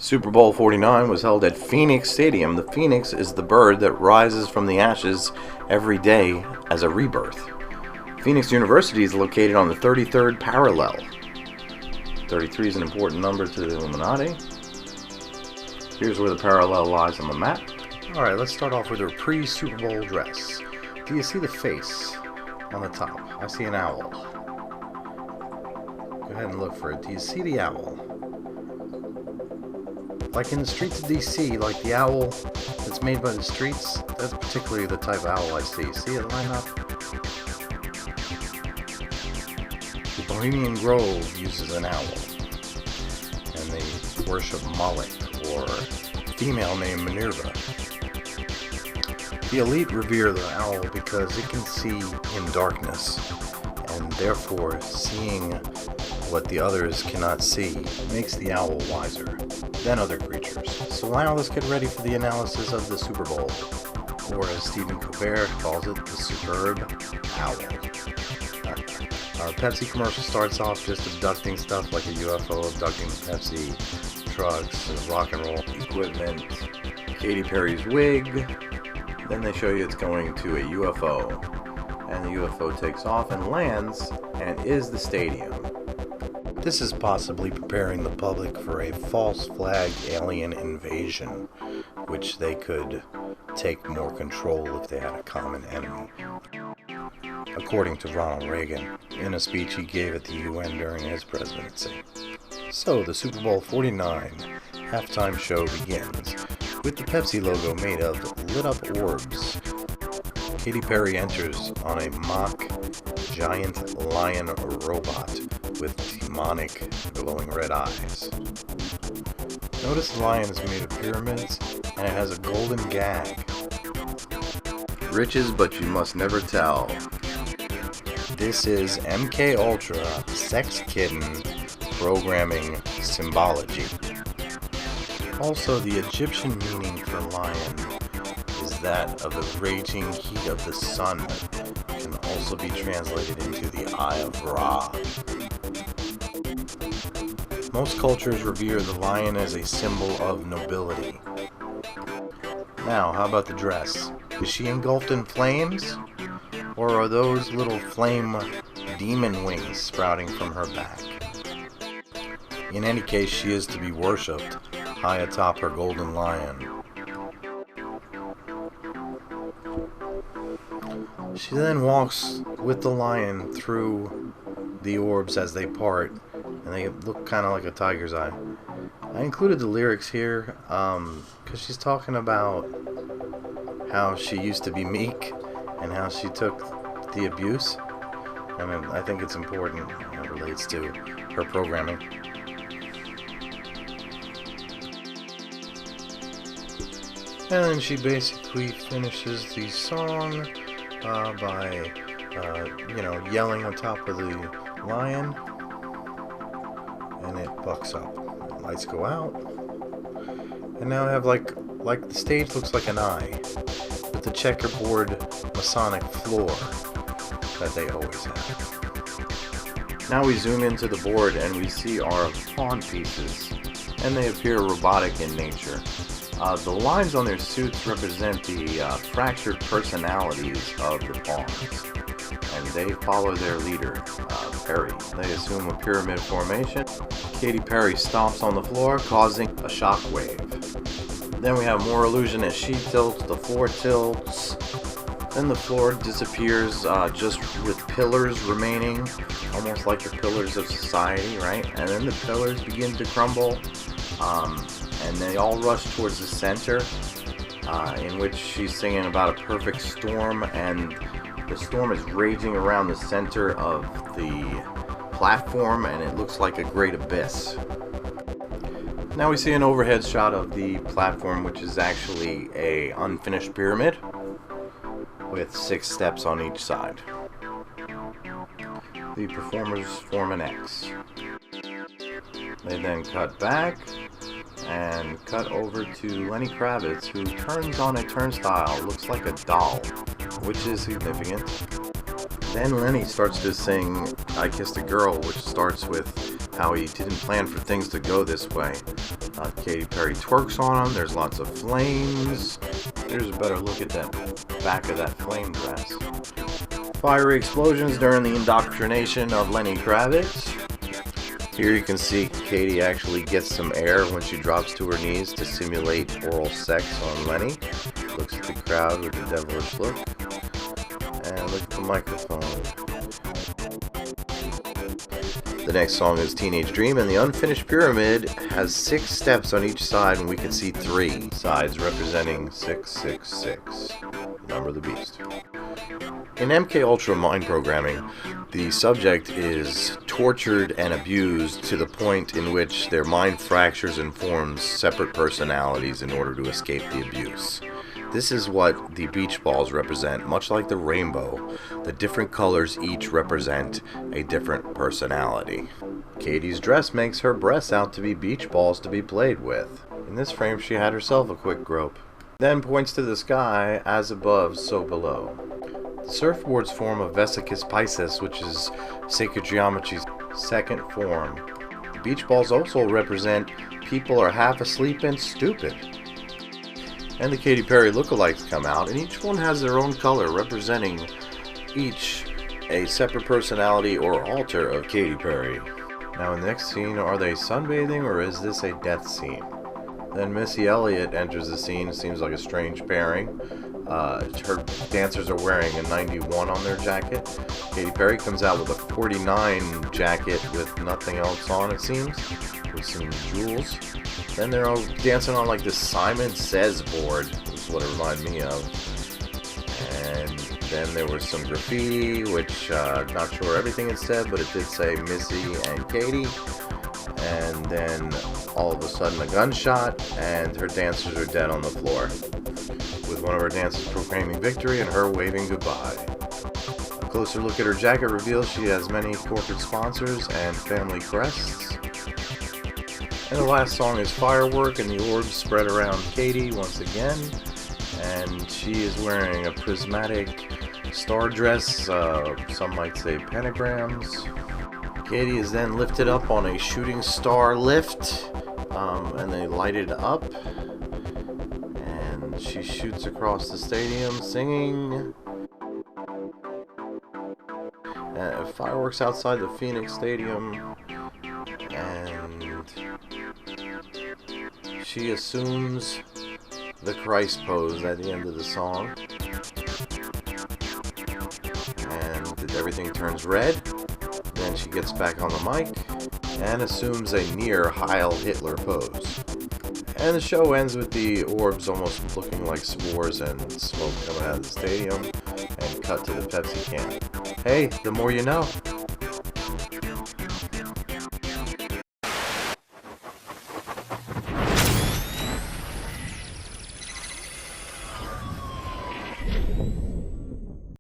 Super Bowl 49 was held at Phoenix Stadium. The phoenix is the bird that rises from the ashes every day as a rebirth. Phoenix University is located on the 33rd parallel. 33 is an important number to the Illuminati. Here's where the parallel lies on the map. Alright, let's start off with her pre-Super Bowl dress. Do you see the face on the top? I see an owl. Go ahead and look for it. Do you see the owl? Like in the streets of DC, like the owl that's made by the streets, that's particularly the type of owl I see. See it line up? The Bohemian Grove uses an owl, and they worship Moloch, or a female named Minerva. The elite revere the owl because it can see in darkness, and therefore seeing what the others cannot see makes the owl wiser than other creatures. So now let's get ready for the analysis of the Super Bowl, or as Stephen Colbert calls it, the superb owl. Pepsi commercial starts off just abducting stuff like a UFO abducting Pepsi trucks, rock and roll equipment, Katy Perry's wig. Then they show you it's going to a UFO, and the UFO takes off and lands and is the stadium. This is possibly preparing the public for a false flag alien invasion, which they could take more control if they had a common enemy. According to Ronald Reagan, in a speech he gave at the UN during his presidency. So the Super Bowl 49 halftime show begins with the Pepsi logo made of lit-up orbs. Katy Perry enters on a mock giant lion robot with demonic glowing red eyes. Notice the lion is made of pyramids and it has a golden gag. Riches, but you must never tell. This is Mk-ultra sex kitten programming symbology. Also, the Egyptian meaning for lion is that of the raging heat of the sun. It can also be translated into the Eye of Ra. Most cultures revere the lion as a symbol of nobility. Now, how about the dress? Is she engulfed in flames? Or are those little flame demon wings sprouting from her back? In any case, she is to be worshipped high atop her golden lion. She then walks with the lion through the orbs as they part, and they look kind of like a tiger's eye. I included the lyrics here because she's talking about how she used to be meek and how she took the abuse. I mean, I think it's important. It relates to her programming. And then she basically finishes the song by, yelling on top of the lion, and it bucks up. Lights go out, and now I have like the stage looks like an eye with the checkerboard Masonic floor that they always have. Now we zoom into the board and we see our pawn pieces, and they appear robotic in nature. The lines on their suits represent the fractured personalities of the pawns, and they follow their leader, Perry. They assume a pyramid formation. Katy Perry stomps on the floor, causing a shockwave. Then we have more illusion as she tilts, the floor tilts. Then the floor disappears just with pillars remaining, almost like the pillars of society, right? And then the pillars begin to crumble. And they all rush towards the center, in which she's singing about a perfect storm, and the storm is raging around the center of the platform, and it looks like a great abyss. Now we see an overhead shot of the platform, which is actually a unfinished pyramid with 6 steps on each side. The performers form an X. They then cut back and cut over to Lenny Kravitz, who turns on a turnstile, looks like a doll, which is significant. Then Lenny starts to sing I Kissed a Girl, which starts with how he didn't plan for things to go this way. Katy Perry twerks on him. There's lots of flames. Here's a better look at that back of that flame dress. Fiery explosions during the indoctrination of Lenny Kravitz. Here you can see Katy actually gets some air when she drops to her knees to simulate oral sex on Lenny. Looks at the crowd with a devilish look. And look at the microphone. The next song is Teenage Dream, and the unfinished pyramid has 6 steps on each side, and we can see 3 sides representing 666, number of the beast. In Mk-ultra mind programming, the subject is tortured and abused to the point in which their mind fractures and forms separate personalities in order to escape the abuse. This is what the beach balls represent. Much like the rainbow, the different colors each represent a different personality. Katy's dress makes her breasts out to be beach balls to be played with. In this frame, she had herself a quick grope. Then points to the sky, as above, so below. The surfboards form a vesicus piscis, which is sacred geometry's second form. The beach balls also represent people are half asleep and stupid. And the Katy Perry lookalikes come out, and each one has their own color, representing each a separate personality or alter of Katy Perry. Now in the next scene, are they sunbathing or is this a death scene? Then Missy Elliott enters the scene. It seems like a strange pairing. Her dancers are wearing a 91 on their jacket. Katy Perry comes out with a 49 jacket with nothing else on, it seems, with some jewels. Then they're all dancing on like this Simon Says board, which is what it reminded me of. And then there was some graffiti, which not sure everything it said, but it did say Missy and Katy. And then all of a sudden a gunshot, and her dancers are dead on the floor, with one of her dancers proclaiming victory and her waving goodbye. A closer look at her jacket reveals she has many corporate sponsors and family crests. And the last song is Firework, and the orbs spread around Katy once again, and she is wearing a prismatic star dress, some might say pentagrams. Katy is then lifted up on a shooting star lift, and they light it up, and she shoots across the stadium singing. Fireworks outside the Phoenix Stadium, and she assumes the Christ pose at the end of the song, and everything turns red. Then she gets back on the mic and assumes a near Heil Hitler pose. And the show ends with the orbs almost looking like spores and smoke coming out of the stadium, and cut to the Pepsi can. Hey, the more you know.